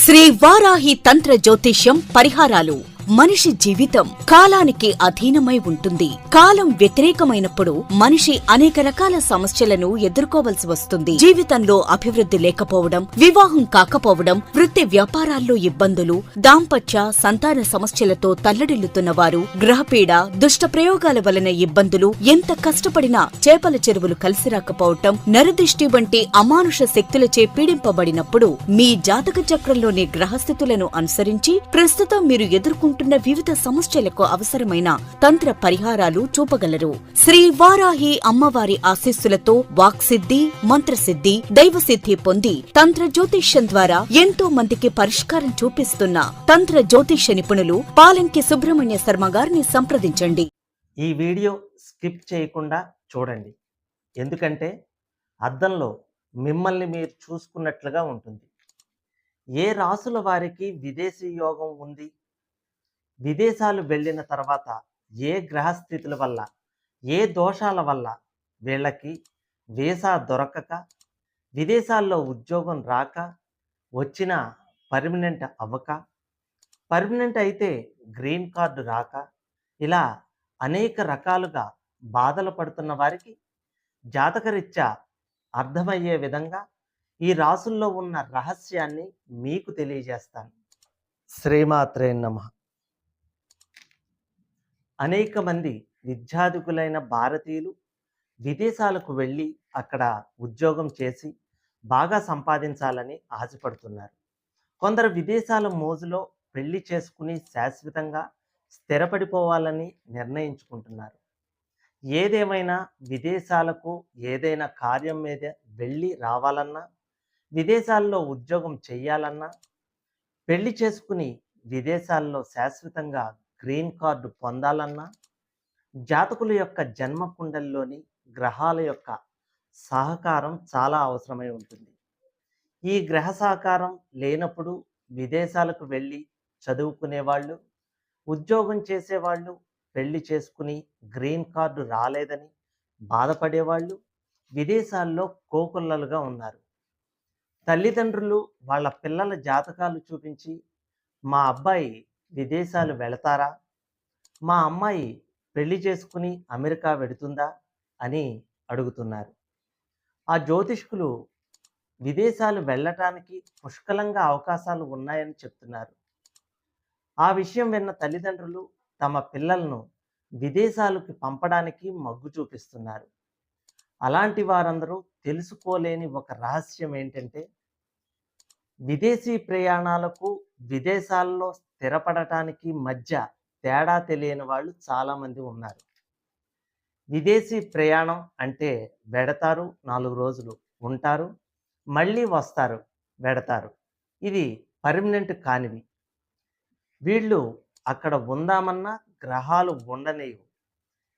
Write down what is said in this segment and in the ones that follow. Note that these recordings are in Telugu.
శ్రీ వారాహి తంత్ర జ్యోతిష్యం పరిహారాలు. మనిషి జీవితం కాలానికి అధీనమై ఉంటుంది. కాలం వ్యతిరేకమైనప్పుడు మనిషి అనేక రకాల సమస్యలను ఎదుర్కోవలసి వస్తుంది. జీవితంలో అభివృద్ధి లేకపోవడం, వివాహం కాకపోవడం, వృత్తి వ్యాపారాల్లో ఇబ్బందులు, దాంపత్య సంతాన సమస్యలతో తల్లడిల్లుతున్న వారు, గ్రహపీడ, దుష్ట ప్రయోగాల వలన ఇబ్బందులు, ఎంత కష్టపడినా చేపల చెరువులు కలిసి రాకపోవటం, నరదిష్టి వంటి అమానుష శక్తులచే పీడింపబడినప్పుడు మీ జాతక చక్రంలోని గ్రహస్థితులను అనుసరించి ప్రస్తుతం మీరు ఎదుర్కొంటున్న వివిధ సమస్యలకు అవసరమైన తంత్ర పరిహారాలు చూపగలరు. శ్రీ వారాహి అమ్మవారి ఆశీస్సులతో వాక్సిద్ధి, మంత్రసిద్ధి, దైవసిద్ధి పొంది తంత్ర జ్యోతిష్యం ద్వారా ఎంతో మందికి పరిష్కారం చూపిస్తున్న తంత్ర జ్యోతిష్య నిపుణులు పాలంకి సుబ్రహ్మణ్య శర్మ గారిని సంప్రదించండి. ఈ వీడియో స్కిప్ చేయకుండా చూడండి, ఎందుకంటే అద్దంలో మిమ్మల్ని మీరు చూసుకున్నట్లుగా ఉంటుంది. ఏ రాసుల వారికి విదేశీ యోగం ఉంది, విదేశాలు వెళ్ళిన తర్వాత ఏ గ్రహస్థితుల వల్ల, ఏ దోషాల వల్ల వీళ్ళకి వీసా దొరకక, విదేశాల్లో ఉద్యోగం రాక, వచ్చిన పర్మనెంట్ అవ్వక, పర్మనెంట్ అయితే గ్రీన్ కార్డు రాక, ఇలా అనేక రకాలుగా బాధలు పడుతున్న వారికి జాతకరీత్యా అర్థమయ్యే విధంగా ఈ రాసుల్లో ఉన్న రహస్యాన్ని మీకు తెలియజేస్తాను. శ్రీమాత్రే నమః. అనేక మంది విద్యాధికులైన భారతీయులు విదేశాలకు వెళ్ళి అక్కడ ఉద్యోగం చేసి బాగా సంపాదించాలని ఆశపడుతున్నారు. కొందరు విదేశాల మోజులో పెళ్లి చేసుకుని శాశ్వతంగా స్థిరపడిపోవాలని నిర్ణయించుకుంటున్నారు. ఏదేమైనా విదేశాలకు ఏదైనా కార్యం మీద వెళ్ళి రావాలన్నా, విదేశాల్లో ఉద్యోగం చెయ్యాలన్నా, పెళ్లి చేసుకుని విదేశాల్లో శాశ్వతంగా గ్రీన్ కార్డు పొందాలన్నా, జాతకుల యొక్క జన్మ కుండలిలోని గ్రహాల యొక్క సహకారం చాలా అవసరమై ఉంటుంది. ఈ గ్రహ సహకారం లేనప్పుడు విదేశాలకు వెళ్ళి చదువుకునేవాళ్ళు, ఉద్యోగం చేసేవాళ్ళు, పెళ్లి చేసుకుని గ్రీన్ కార్డు రాలేదని బాధపడేవాళ్ళు విదేశాల్లో కోకొల్లలుగా ఉన్నారు. తల్లిదండ్రులు వాళ్ళ పిల్లల జాతకాలు చూపించి, మా అబ్బాయి విదేశాలు వెళతారా, మా అమ్మాయి పెళ్లి చేసుకుని అమెరికా వెడుతుందా అని అడుగుతున్నారు. ఆ జ్యోతిష్కులు విదేశాలు వెళ్ళటానికి పుష్కలంగా అవకాశాలు ఉన్నాయని చెప్తున్నారు. ఆ విషయం విన్న తల్లిదండ్రులు తమ పిల్లలను విదేశాలకు పంపడానికి మగ్గు చూపిస్తున్నారు. అలాంటి వారందరూ తెలుసుకోలేని ఒక రహస్యం ఏంటంటే, విదేశీ ప్రయాణాలకు విదేశాల్లో స్థిరపడటానికి మధ్య తేడా తెలియని వాళ్ళు చాలామంది ఉన్నారు. విదేశీ ప్రయాణం అంటే వెడతారు, 4 రోజులు ఉంటారు, మళ్ళీ వస్తారు, వెడతారు. ఇది పర్మనెంట్ కానివి. వీళ్ళు అక్కడ ఉందామన్నా గ్రహాలు ఉండనేవి.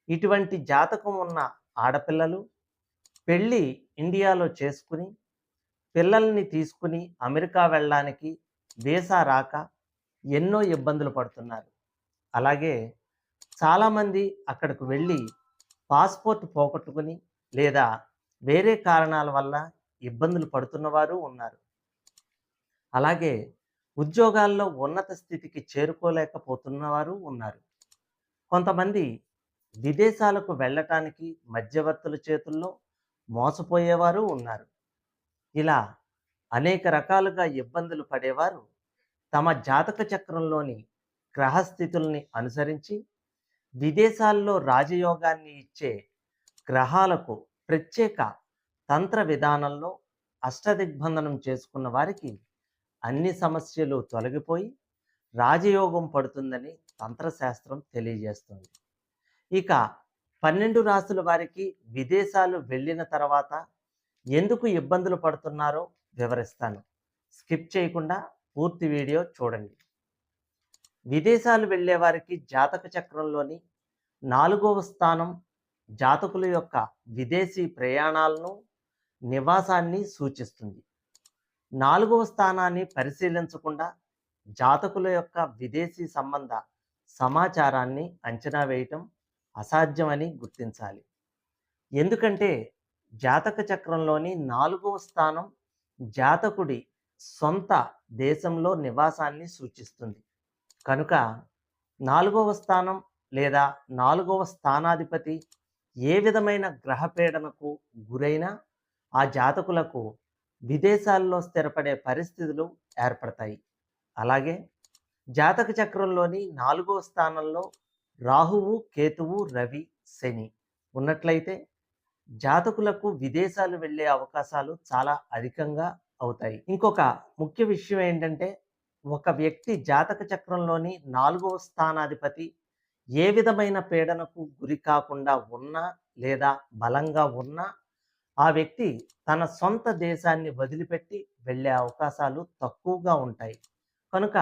ఇటువంటి జాతకం ఉన్న ఆడపిల్లలు పెళ్ళి ఇండియాలో చేసుకుని పిల్లల్ని తీసుకుని అమెరికా వెళ్ళడానికి వీసా రాక ఎన్నో ఇబ్బందులు పడుతున్నారు. అలాగే చాలామంది అక్కడికి వెళ్ళి పాస్పోర్ట్ పోగొట్టుకుని లేదా వేరే కారణాల వల్ల ఇబ్బందులు పడుతున్నవారు ఉన్నారు. అలాగే ఉద్యోగాల్లో ఉన్నత స్థితికి చేరుకోలేకపోతున్నవారు ఉన్నారు. కొంతమంది విదేశాలకు వెళ్ళటానికి మధ్యవర్తుల చేతుల్లో మోసపోయేవారు ఉన్నారు. ఇలా అనేక రకాలుగా ఇబ్బందులు పడేవారు తమ జాతక చక్రంలోని గ్రహస్థితుల్ని అనుసరించి విదేశాల్లో రాజయోగాన్ని ఇచ్చే గ్రహాలకు ప్రత్యేక తంత్ర విధానంలో అష్టదిగ్బంధనం చేసుకున్న వారికి అన్ని సమస్యలు తొలగిపోయి రాజయోగం పడుతుందని తంత్రశాస్త్రం తెలియజేస్తుంది. ఇక 12 రాసుల వారికి విదేశాలు వెళ్ళిన తర్వాత ఎందుకు ఇబ్బందులు పడుతున్నారో వివరిస్తాను. స్కిప్ చేయకుండా పూర్తి వీడియో చూడండి. విదేశాలు వెళ్ళే వారికి జాతక చక్రంలోని 4వ స్థానం జాతకుల యొక్క విదేశీ ప్రయాణాలను, నివాసాన్ని సూచిస్తుంది. 4వ స్థానాన్ని పరిశీలించకుండా జాతకుల యొక్క విదేశీ సంబంధ సమాచారాన్ని అంచనా వేయటం అసాధ్యమని గుర్తించాలి. ఎందుకంటే జాతక చక్రంలోని 4వ స్థానం జాతకుడి సొంత దేశంలో నివాసాన్ని సూచిస్తుంది. కనుక 4వ స్థానం లేదా 4వ స్థానాధిపతి ఏ విధమైన గ్రహపీడనకు గురైనా ఆ జాతకులకు విదేశాల్లో స్థిరపడే పరిస్థితులు ఏర్పడతాయి. అలాగే జాతక చక్రంలోని 4వ స్థానంలో రాహువు, కేతువు, రవి, శని ఉన్నట్లయితే జాతకులకు విదేశాలు వెళ్ళే అవకాశాలు చాలా అధికంగా అవుతాయి. ఇంకొక ముఖ్య విషయం ఏంటంటే, ఒక వ్యక్తి జాతక చక్రంలోని 4వ స్థానాధిపతి ఏ విధమైన పీడనకు గురి కాకుండా ఉన్నా లేదా బలంగా ఉన్నా ఆ వ్యక్తి తన సొంత దేశాన్ని వదిలిపెట్టి వెళ్ళే అవకాశాలు తక్కువగా ఉంటాయి. కనుక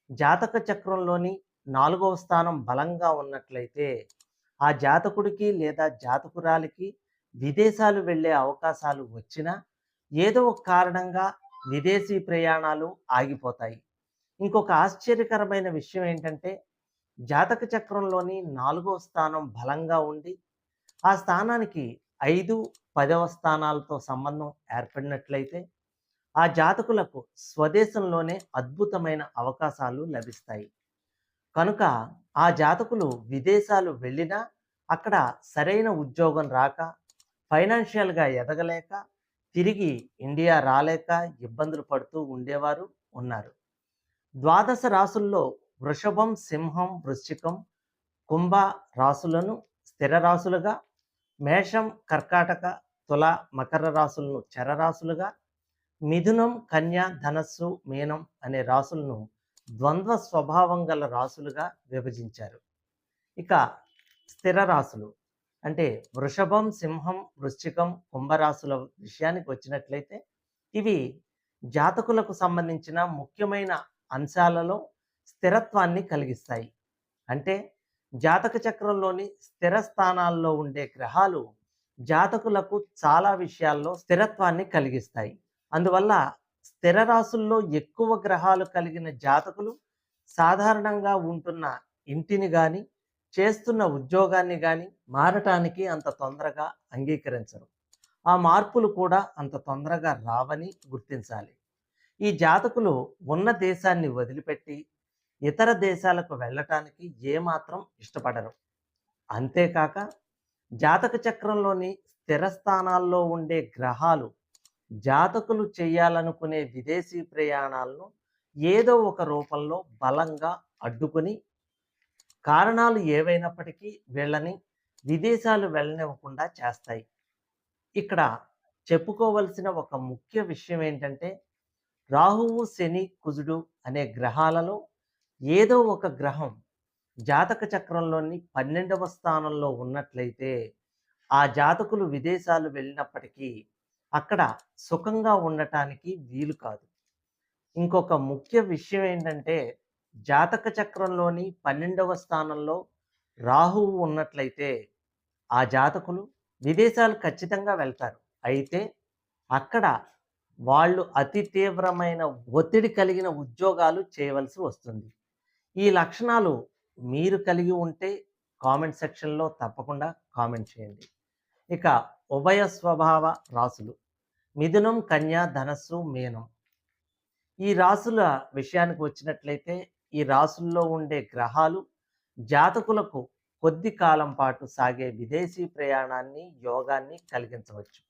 జాతక చక్రంలోని 4వ స్థానం బలంగా ఉన్నట్లయితే ఆ జాతకుడికి లేదా జాతకురాలికి విదేశాలు వెళ్ళే అవకాశాలు వచ్చినా ఏదో ఒక కారణంగా విదేశీ ప్రయాణాలు ఆగిపోతాయి. ఇంకొక ఆశ్చర్యకరమైన విషయం ఏంటంటే, జాతక చక్రంలోని 4వ స్థానం బలంగా ఉండి ఆ స్థానానికి 5, 10వ స్థానాలతో సంబంధం ఏర్పడినట్లయితే ఆ జాతకులకు స్వదేశంలోనే అద్భుతమైన అవకాశాలు లభిస్తాయి. కనుక ఆ జాతకులు విదేశాలు వెళ్ళినా అక్కడ సరైన ఉద్యోగం రాక, ఫైనాన్షియల్‌గా ఎదగలేక, తిరిగి ఇండియా రాలేక ఇబ్బందులు పడుతూ ఉండేవారు ఉన్నారు. ద్వాదశ రాసుల్లో వృషభం, సింహం, వృశ్చికం, కుంభ రాసులను స్థిర రాసులుగా, మేషం, కర్కాటక, తుల, మకర రాసులను చరరాశులుగా, మిథునం, కన్య, ధనస్సు, మీనం అనే రాసులను ద్వంద్వ స్వభావం గల రాసులుగా విభజించారు. ఇక స్థిర రాశులు అంటే వృషభం, సింహం, వృశ్చికం, కుంభరాశుల విషయానికి వచ్చినట్లయితే ఇవి జాతకులకు సంబంధించిన ముఖ్యమైన అంశాలలో స్థిరత్వాన్ని కలిగిస్తాయి. అంటే జాతక చక్రంలోని స్థిర స్థానాల్లో ఉండే గ్రహాలు జాతకులకు చాలా విషయాల్లో స్థిరత్వాన్ని కలిగిస్తాయి. అందువల్ల స్థిర రాశుల్లో ఎక్కువ గ్రహాలు కలిగిన జాతకులు సాధారణంగా ఉంటున్న ఇంటిని కానీ, చేస్తున్న ఉద్యోగాన్ని కానీ మారటానికి అంత తొందరగా అంగీకరించరు. ఆ మార్పులు కూడా అంత తొందరగా రావని గుర్తించాలి. ఈ జాతకులు ఉన్న దేశాన్ని వదిలిపెట్టి ఇతర దేశాలకు వెళ్ళటానికి ఏమాత్రం ఇష్టపడరు. అంతేకాక జాతక చక్రంలోని స్థిర స్థానాల్లో ఉండే గ్రహాలు జాతకులు చేయాలనుకునే విదేశీ ప్రయాణాలను ఏదో ఒక రూపంలో బలంగా అడ్డుకొని, కారణాలు ఏవైనప్పటికీ వీళ్ళని విదేశాలు వెళ్ళనివ్వకుండా చేస్తాయి. ఇక్కడ చెప్పుకోవలసిన ఒక ముఖ్య విషయం ఏంటంటే, రాహువు, శని, కుజుడు అనే గ్రహాలలో ఏదో ఒక గ్రహం జాతక చక్రంలోని 12వ స్థానంలో ఉన్నట్లయితే ఆ జాతకులు విదేశాలు వెళ్ళినప్పటికీ అక్కడ సుఖంగా ఉండటానికి వీలు కాదు. ఇంకొక ముఖ్య విషయం ఏంటంటే, జాతక చక్రంలోని 12వ స్థానంలో రాహువు ఉన్నట్లయితే ఆ జాతకులు విదేశాలు ఖచ్చితంగా వెళ్తారు. అయితే అక్కడ వాళ్ళు అతి తీవ్రమైన ఒత్తిడి కలిగిన ఉద్యోగాలు చేయవలసి వస్తుంది. ఈ లక్షణాలు మీరు కలిగి ఉంటే కామెంట్ సెక్షన్‌లో తప్పకుండా కామెంట్ చేయండి. ఇక ఉభయ స్వభావ రాశులు మిథునం, కన్య, ధనస్సు, మీనం. ఈ రాశుల విషయానికి వచ్చినట్లయితే ఈ రాశుల్లో ఉండే గ్రహాలు జాతకులకు కొద్ది కాలం పాటు సాగే విదేశీ ప్రయాణాన్ని, యోగాన్ని కలిగించవచ్చు.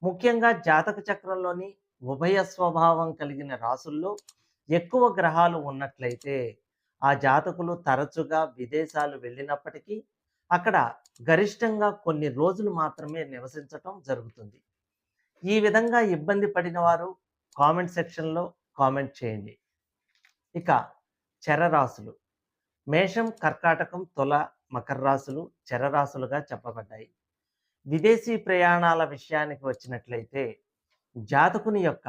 ముఖ్యంగా జాతక చక్రంలోని ఉభయ స్వభావం కలిగిన రాశుల్లో ఎక్కువ గ్రహాలు ఉన్నట్లయితే ఆ జాతకులు తరచుగా విదేశాలు వెళ్ళినప్పటికీ అక్కడ గరిష్టంగా కొన్ని రోజులు మాత్రమే నివసించటం జరుగుతుంది. ఈ విధంగా ఇబ్బంది పడిన వారు కామెంట్ సెక్షన్‌లో కామెంట్ చేయండి. ఇక చరరాశులు మేషం, కర్కాటకం, తుల, మకర రాశులు చరరాశులుగా చెప్పబడ్డాయి. విదేశీ ప్రయాణాల విషయానికి వచ్చినట్లయితే జాతకుని యొక్క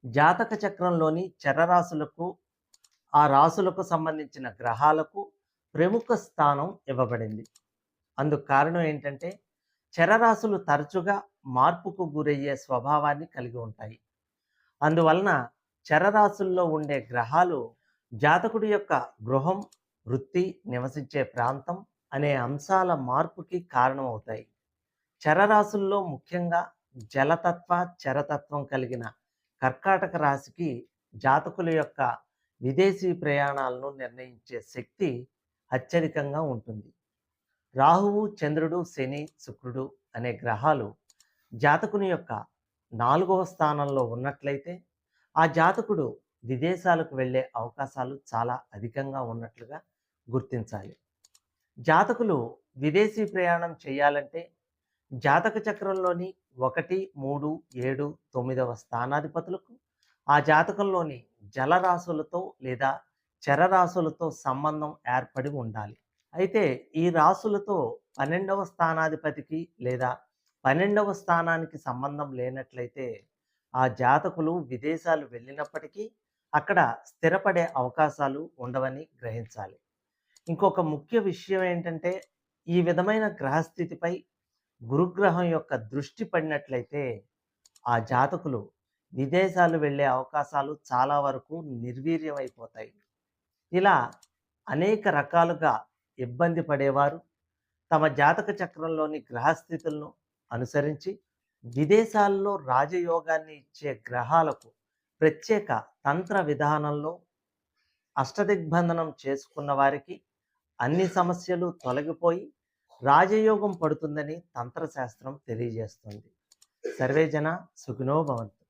జాతక చక్రంలోని చరరాశులకు, ఆ రాశులకు సంబంధించిన గ్రహాలకు ప్రముఖ స్థానం ఇవ్వబడింది. అందుకు కారణం ఏంటంటే, చరరాశులు తరచుగా మార్పుకు గురయ్యే స్వభావాన్ని కలిగి ఉంటాయి. అందువలన చరరాశుల్లో ఉండే గ్రహాలు జాతకుడి యొక్క గృహం, వృత్తి, నివసించే ప్రాంతం అనే అంశాల మార్పుకి కారణమవుతాయి. చరరాశుల్లో ముఖ్యంగా జలతత్వ, చరతత్వం కలిగిన కర్కాటక రాశికి జాతకుల యొక్క విదేశీ ప్రయాణాలను నిర్ణయించే శక్తి అత్యధికంగా ఉంటుంది. రాహువు, చంద్రుడు, శని, శుక్రుడు అనే గ్రహాలు జాతకుని యొక్క 4వ స్థానంలో ఉన్నట్లయితే ఆ జాతకుడు విదేశాలకు వెళ్ళే అవకాశాలు చాలా అధికంగా ఉన్నట్లుగా గుర్తించాలి. జాతకులు విదేశీ ప్రయాణం చేయాలంటే జాతక చక్రంలోని 1, 3, 7, 9వ స్థానాధిపతులకు ఆ జాతకంలోని జలరాశులతో లేదా చరరాశులతో సంబంధం ఏర్పడి ఉండాలి. అయితే ఈ రాశులతో 12వ స్థానాధిపతికి లేదా 12వ స్థానానికి సంబంధం లేనట్లయితే ఆ జాతకులు విదేశాలు వెళ్ళినప్పటికీ అక్కడ స్థిరపడే అవకాశాలు ఉండవని గ్రహించాలి. ఇంకొక ముఖ్య విషయం ఏంటంటే ఈ విధమైన గ్రహస్థితిపై గురుగ్రహం యొక్క దృష్టి పడినట్లయితే ఆ జాతకులు విదేశాలు వెళ్ళే అవకాశాలు చాలా వరకు నిర్వీర్యమైపోతాయి. ఇలా అనేక రకాలుగా ఇబ్బంది పడేవారు తమ జాతక చక్రంలోని గ్రహస్థితులను అనుసరించి విదేశాల్లో రాజయోగాన్ని ఇచ్చే గ్రహాలకు ప్రత్యేక తంత్ర విధానంలో అష్టదిగ్బంధనం చేసుకున్న వారికి అన్ని సమస్యలు తొలగిపోయి రాజయోగం పడుతుందని తంత్రశాస్త్రం తెలియజేస్తుంది. సర్వే జన సుఖినో భవంతు.